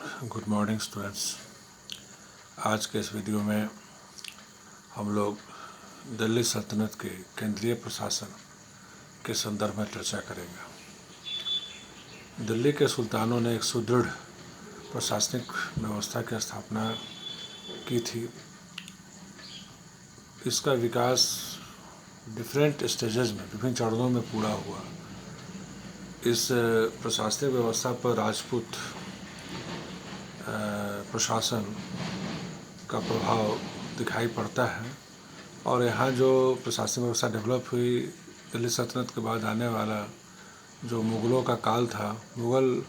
Good morning students. आज के इस वीडियो में हम लोग दिल्ली सल्तनत के केंद्रीय प्रशासन के संदर्भ में चर्चा करेंगे। दिल्ली के सुल्तानों ने एक सुदृढ़ प्रशासनिक व्यवस्था की स्थापना की थी। इसका विकास डिफरेंट स्टेजेस में, विभिन्न चरणों में पूरा हुआ। इस प्रशासनिक व्यवस्था पर राजपूत प्रशासन का प्रभाव दिखाई पड़ता है और यहाँ जो प्रशासनिक व्यवस्था डेवलप हुई, दिल्ली सल्तनत के बाद आने वाला जो मुग़लों का काल था, मुग़ल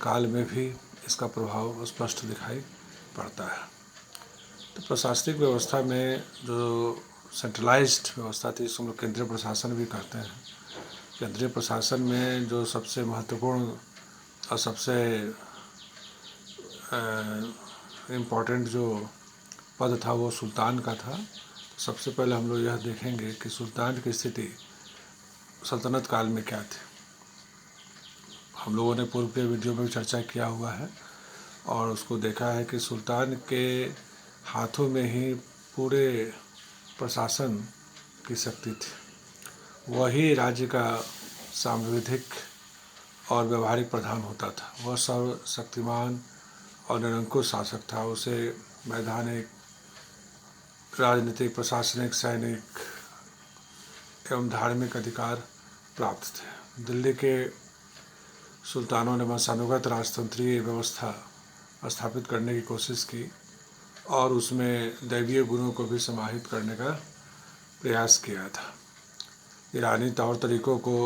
काल में भी इसका प्रभाव स्पष्ट दिखाई पड़ता है। तो प्रशासनिक व्यवस्था में जो सेंट्रलाइज्ड व्यवस्था थी, इसको हम लोग केंद्रीय प्रशासन भी कहते हैं। केंद्रीय प्रशासन में जो सबसे महत्वपूर्ण और सबसे इम्पोर्टेंट जो पद था वो सुल्तान का था। सबसे पहले हम लोग यह देखेंगे कि सुल्तान की स्थिति सल्तनत काल में क्या थी। हम लोगों ने पूर्व के वीडियो में भी चर्चा किया हुआ है और उसको देखा है कि सुल्तान के हाथों में ही पूरे प्रशासन की शक्ति थी। वही राज्य का सांविधिक और व्यवहारिक प्रधान होता था। वह सर्वशक्तिमान और निरंकुश शासक था। उसे वैधानिक, राजनीतिक, प्रशासनिक, सैनिक एवं धार्मिक अधिकार प्राप्त थे। दिल्ली के सुल्तानों ने वंशानुगत राजतंत्रीय व्यवस्था स्थापित करने की कोशिश की और उसमें दैवीय गुणों को भी समाहित करने का प्रयास किया था। ईरानी तौर तरीक़ों को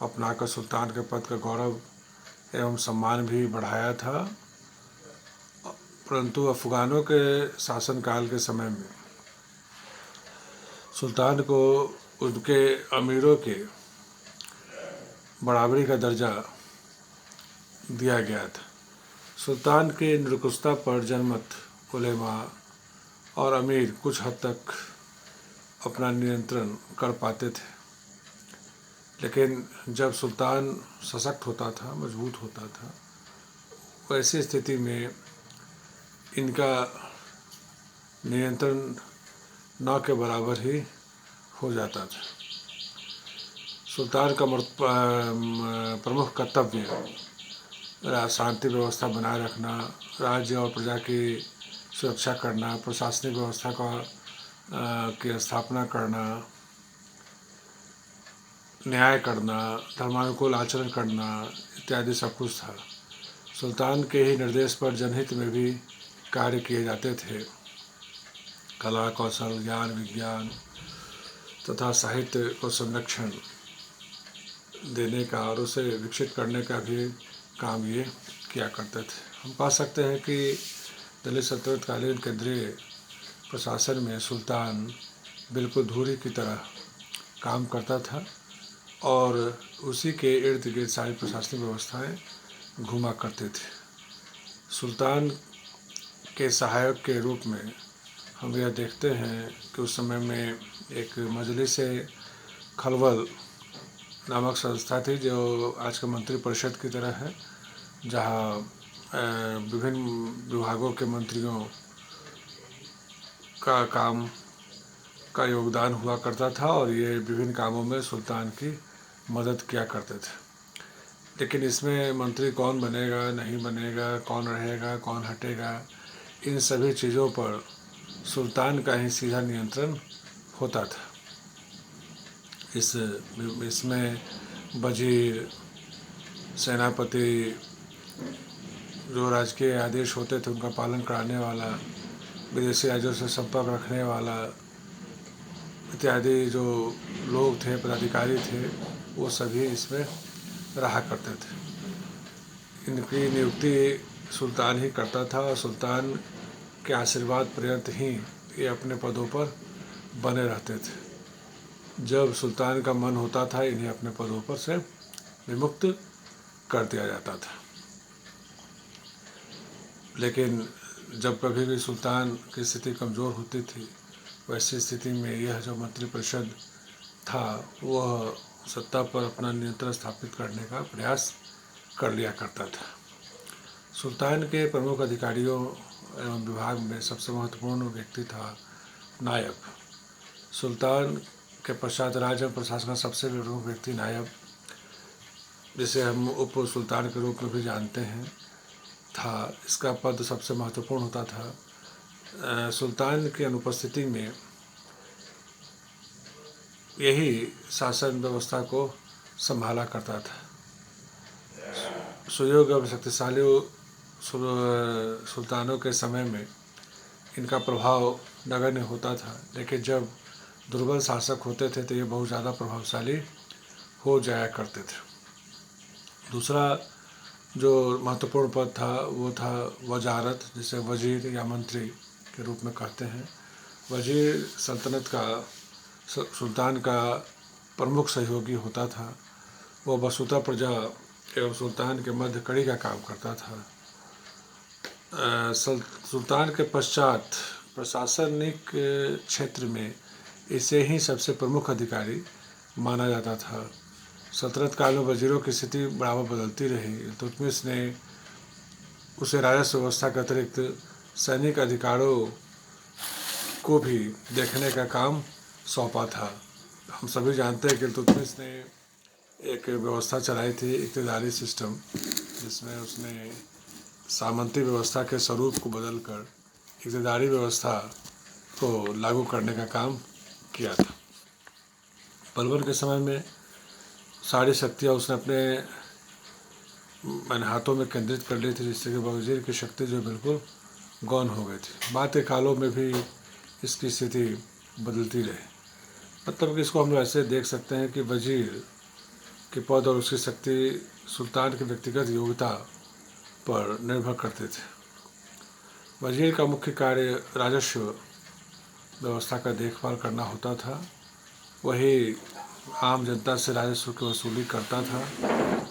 अपनाकर सुल्तान के पद का गौरव एवं सम्मान भी बढ़ाया था। परंतु अफ़गानों के शासनकाल के समय में सुल्तान को उनके अमीरों के बराबरी का दर्जा दिया गया था। सुल्तान के निरंकुशता पर जनमत, उलेमा और अमीर कुछ हद तक अपना नियंत्रण कर पाते थे, लेकिन जब सुल्तान सशक्त होता था, मजबूत होता था, वैसी स्थिति में इनका नियंत्रण न के बराबर ही हो जाता था। सुल्तान का प्रमुख कर्तव्य शांति व्यवस्था बनाए रखना, राज्य और प्रजा की सुरक्षा करना, प्रशासनिक व्यवस्था की स्थापना करना, न्याय करना, धर्मानुकूल आचरण करना इत्यादि सब कुछ था। सुल्तान के ही निर्देश पर जनहित में भी कार्य किए जाते थे। कला, कौशल, ज्ञान, विज्ञान तथा साहित्य को संरक्षण देने का और उसे विकसित करने का भी काम ये किया करते थे। हम कह सकते हैं कि दिल्ली सल्तनत कालीन केंद्रीय प्रशासन में सुल्तान बिल्कुल धुरी की तरह काम करता था और उसी के इर्द गिर्द सारी प्रशासनिक व्यवस्थाएं घूमा करते थे। सुल्तान के सहायक के रूप में हम यह देखते हैं कि उस समय में एक मजलिस खलवल नामक संस्था थी, जो आज का मंत्रिपरिषद की तरह है, जहाँ विभिन्न विभागों के मंत्रियों का काम का योगदान हुआ करता था और ये विभिन्न कामों में सुल्तान की मदद किया करते थे। लेकिन इसमें मंत्री कौन बनेगा, नहीं बनेगा, कौन रहेगा, कौन हटेगा, इन सभी चीज़ों पर सुल्तान का ही सीधा नियंत्रण होता था। इसमें वजीर, सेनापति, जो राजकीय आदेश होते थे उनका पालन कराने वाला, विदेशी राज्यों से संपर्क रखने वाला इत्यादि जो लोग थे, पदाधिकारी थे, वो सभी इसमें रहा करते थे। इनकी नियुक्ति सुल्तान ही करता था और सुल्तान के आशीर्वाद पर्यंत ही ये अपने पदों पर बने रहते थे। जब सुल्तान का मन होता था, इन्हें अपने पदों पर से विमुक्त कर दिया जाता था। लेकिन जब कभी भी सुल्तान की स्थिति कमज़ोर होती थी, वैसी स्थिति में यह जो मंत्रिपरिषद था वह सत्ता पर अपना नियंत्रण स्थापित करने का प्रयास कर लिया करता था। सुल्तान के प्रमुख अधिकारियों एवं विभाग में सबसे महत्वपूर्ण व्यक्ति था नायब। सुल्तान के पश्चात राज्य प्रशासन का सबसे प्रमुख व्यक्ति नायब, जिसे हम उप सुल्तान के रूप में भी जानते हैं, था। इसका पद सबसे महत्वपूर्ण होता था। सुल्तान की अनुपस्थिति में यही शासन व्यवस्था को संभाला करता था। सुयोग्य और शक्तिशाली सुल्तानों के समय में इनका प्रभाव नगण्य होता था, लेकिन जब दुर्बल शासक होते थे तो ये बहुत ज़्यादा प्रभावशाली हो जाया करते थे। दूसरा जो महत्वपूर्ण पद था वो था वजारत, जिसे वजीर या मंत्री के रूप में कहते हैं। वजीर सल्तनत का सुल्तान का प्रमुख सहयोगी होता था। वो वसुता प्रजा एवं सुल्तान के मध्य कड़ी का काम करता था। सुल्तान के पश्चात प्रशासनिक क्षेत्र में इसे ही सबसे प्रमुख अधिकारी माना जाता था। सल्तनत काल में वजीरों की स्थिति बराबर बदलती रही। इल्तुतमिश ने उसे राजस्व व्यवस्था के अतिरिक्त सैनिक अधिकारों को भी देखने का काम सौंपा था। हम सभी जानते हैं कि इल्तुतमिश ने एक व्यवस्था चलाई थी, इक्तिदारी सिस्टम, जिसमें उसने सामंती व्यवस्था के स्वरूप को बदलकर इक्तिदारी व्यवस्था को लागू करने का काम किया था। बलबन के समय में सारी शक्तियाँ उसने अपने हाथों में केंद्रित कर ली थी, जिससे कि वजीर की शक्ति जो बिल्कुल गौण हो गई थी। बाद के कालों में भी इसकी स्थिति बदलती रही। मतलब कि इसको हम लोग ऐसे देख सकते हैं कि वजीर के पद और उसकी शक्ति सुल्तान की व्यक्तिगत योग्यता पर निर्भर करते थे। वजीर का मुख्य कार्य राजस्व व्यवस्था का देखभाल करना होता था। वही आम जनता से राजस्व की वसूली करता था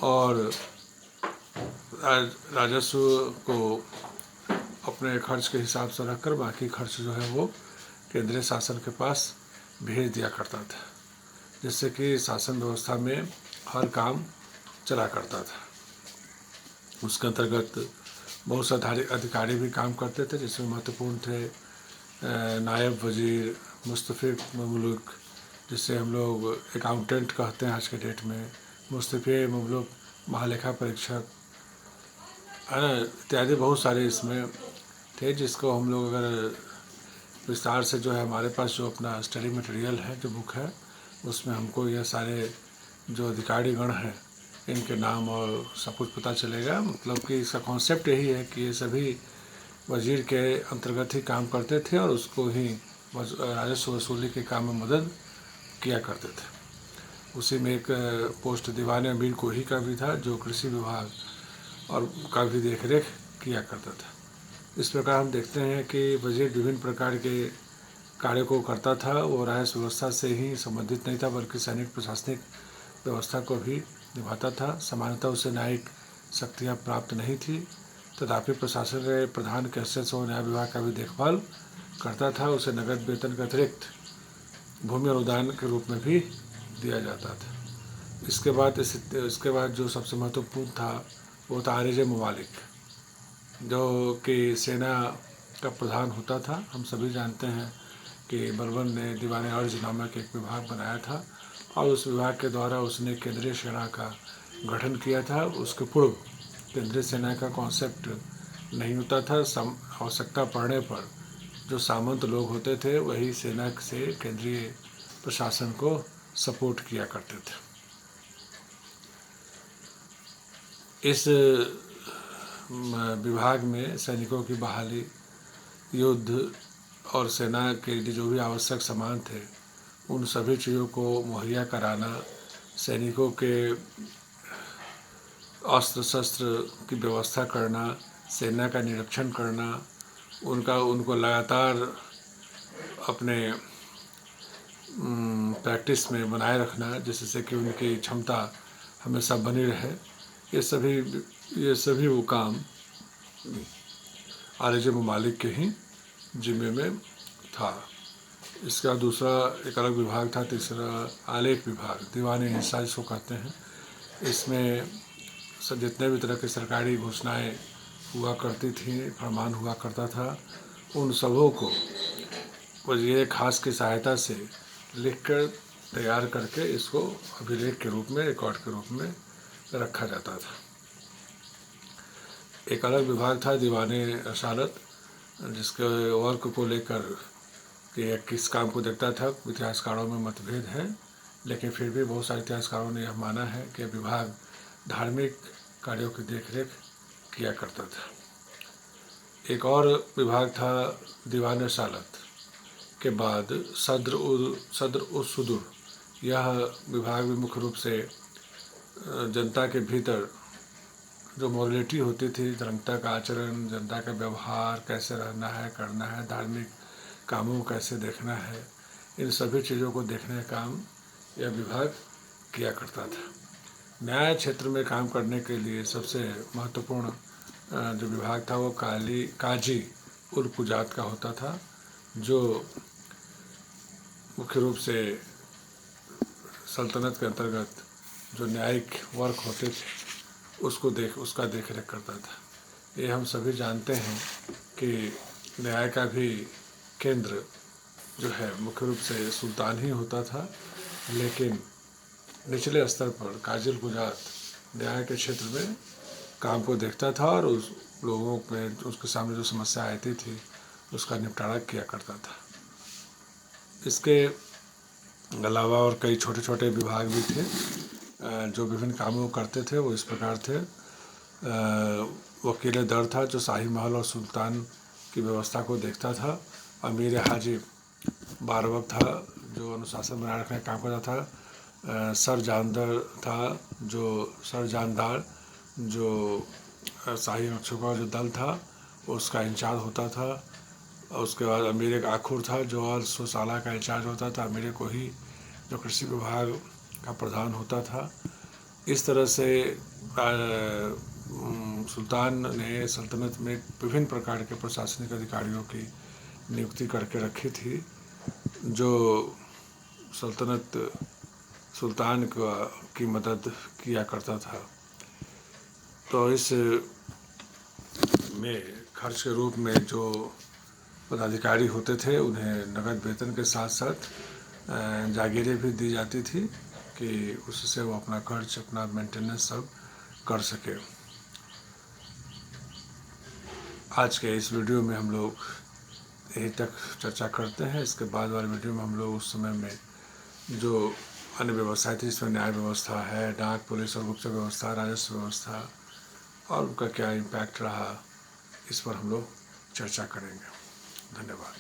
और राजस्व को अपने खर्च के हिसाब से रखकर बाकी खर्च जो है वो केंद्रीय शासन के पास भेज दिया करता था, जिससे कि शासन व्यवस्था में हर काम चला करता था। उसके अंतर्गत बहुत से अधिकारी भी काम करते थे, जिसमें महत्वपूर्ण थे नायब वजीर, मुस्तफ़ी ममलूक, जिसे हम लोग अकाउंटेंट कहते हैं आज के डेट में, मुस्तफ़ी ममलूक महालेखा परीक्षक, है ना, इत्यादि बहुत सारे इसमें थे, जिसको हम लोग अगर विस्तार से जो है हमारे पास जो अपना स्टडी मटेरियल है, जो बुक है, उसमें हमको यह सारे जो अधिकारी गण हैं इनके नाम और सब कुछ पता चलेगा। मतलब कि इसका कॉन्सेप्ट यही है कि ये सभी वजीर के अंतर्गत ही काम करते थे और उसको ही राजस्व वसूली के काम में मदद किया करते थे। उसी में एक पोस्ट दीवान अमीर कोही का भी था, जो कृषि विभाग और का भी देख रेख किया करता था। इस प्रकार हम देखते हैं कि वजीर विभिन्न प्रकार के कार्य को करता था। वो राजस्व व्यवस्था से ही संबंधित नहीं था, बल्कि सैनिक प्रशासनिक व्यवस्था को भी निभाता था। सामान्यतः उसे न्यायिक शक्तियाँ प्राप्त नहीं थी, तथापि प्रशासन के प्रधान के हैसियत से वो न्याय विभाग का भी देखभाल करता था। उसे नगद वेतन के अतिरिक्त भूमि अनुदान के रूप में भी दिया जाता था। इसके बाद जो सबसे महत्वपूर्ण था वो था आरिज़ ममालिक, जो कि सेना का प्रधान होता था। हम सभी जानते हैं कि बलबन ने दीवान अर्ज नामक एक विभाग बनाया था और उस विभाग के द्वारा उसने केंद्रीय सेना का गठन किया था। उसके पूर्व केंद्रीय सेना का कॉन्सेप्ट नहीं होता था। आवश्यकता पड़ने पर जो सामंत लोग होते थे वही सेना से केंद्रीय प्रशासन को सपोर्ट किया करते थे। इस विभाग में सैनिकों की बहाली, युद्ध और सेना के लिए जो भी आवश्यक सामान थे उन सभी चीज़ों को मुहैया कराना, सैनिकों के अस्त्र शस्त्र की व्यवस्था करना, सेना का निरीक्षण करना, उनको लगातार अपने प्रैक्टिस में बनाए रखना, जिससे कि उनकी क्षमता हमेशा बनी रहे। ये सभी वो काम आरिज़ ममालिक के ही जिम्मे में था। इसका दूसरा एक अलग विभाग था, तीसरा आलेख विभाग, दीवान हिंसा जिसको कहते हैं। इसमें जितने भी तरह की सरकारी घोषणाएँ हुआ करती थी, फरमान हुआ करता था, उन सबों को वज़ीर ख़ास की सहायता से लिखकर तैयार करके इसको अभिलेख के रूप में, रिकॉर्ड के रूप में रखा जाता था। एक अलग विभाग था दीवाने रसालत, जिसके वर्क को लेकर कि किस काम को देखता था, इतिहासकारों में मतभेद है, लेकिन फिर भी बहुत सारे इतिहासकारों ने यह माना है कि विभाग धार्मिक कार्यों की देखरेख किया करता था। एक और विभाग था दीवान रसालत के बाद सद्र उल सुदूर। यह विभाग भी मुख्य रूप से जनता के भीतर जो मोरलिटी होती थी, जनता का आचरण, जनता का व्यवहार कैसे रहना है, करना है, धार्मिक कामों को कैसे देखना है, इन सभी चीज़ों को देखने का काम यह विभाग किया करता था। न्याय क्षेत्र में काम करने के लिए सबसे महत्वपूर्ण जो विभाग था वो काजी उल कुजात का होता था, जो मुख्य रूप से सल्तनत के अंतर्गत जो न्यायिक वर्क होते थे उसका देख रेख करता था। ये हम सभी जानते हैं कि न्याय का भी केंद्र जो है मुख्य रूप से सुल्तान ही होता था, लेकिन निचले स्तर पर काजी उल कुजात न्याय के क्षेत्र में काम को देखता था और उस लोगों में उसके सामने जो समस्या आती थी उसका निपटारा किया करता था। इसके अलावा और कई छोटे छोटे विभाग भी थे जो विभिन्न कामों को करते थे। वो इस प्रकार थे, वकील दर था जो शाही महल और सुल्तान की व्यवस्था को देखता था। अमीर हाजिब बारबक था जो अनुशासन बनाए रखने का काम करता था। सर जानदार जो शाही रक्षकों का जो दल था उसका इंचार्ज होता था। उसके बाद अमीर आखुर था जो सोसाला का इंचार्ज होता था। अमीर कोही जो कृषि विभाग का प्रधान होता था। इस तरह से सुल्तान ने सल्तनत में विभिन्न प्रकार के प्रशासनिक अधिकारियों की नियुक्ति करके रखी थी, जो सल्तनत सुल्तान की मदद किया करता था। तो इस में खर्च के रूप में जो पदाधिकारी होते थे उन्हें नगद वेतन के साथ साथ जागीरें भी दी जाती थी कि उससे वो अपना खर्च, अपना मेंटेनेंस सब कर सके। आज के इस वीडियो में हम लोग यहीं तक चर्चा करते हैं। इसके बाद वाले वीडियो में हम लोग उस समय में जो अन्य व्यवस्थाएं थी, इसमें न्याय व्यवस्था है, डाक, पुलिस और गुप्त व्यवस्था, राजस्व व्यवस्था और उनका क्या इम्पैक्ट रहा, इस पर हम लोग चर्चा करेंगे। धन्यवाद।